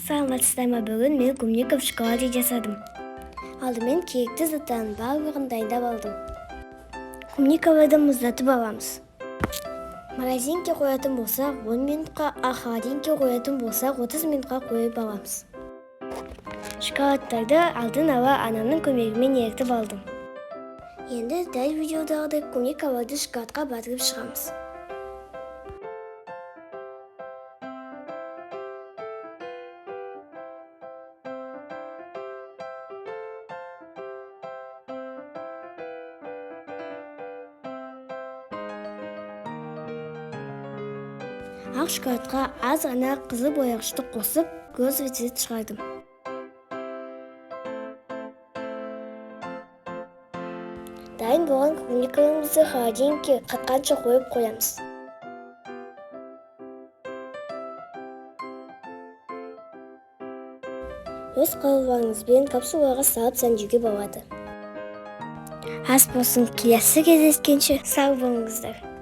Саламатсыздар ма? Бүгін мен клубника в шоколаде жасадым. Алдымен керекті заттардың барлығын дайындап алдым. Клубникаларды мұздатып аламыз. Морозилке қоятын болсақ 10 минутқа, а холодильникке қоятын болсақ 30 минутқа қойып аламыз. Шоколадтарды алдын ала анамның көмегімен ерітіп алдым. Енді дәл видеодағыдай клубникаларды шоколадқа батырып шығамыз. Ақ шоколадқа аз ғана қызыл бояғышты қосып, көз рецепт шығардым. Дайын болған клубникаларымызды холодильникке қатқанша қойып қоямыз. Өз қалауларыңызбен капсулаға салып сәндеуге болады. Ас болсын, келесі кездескенше сау болыңыздар.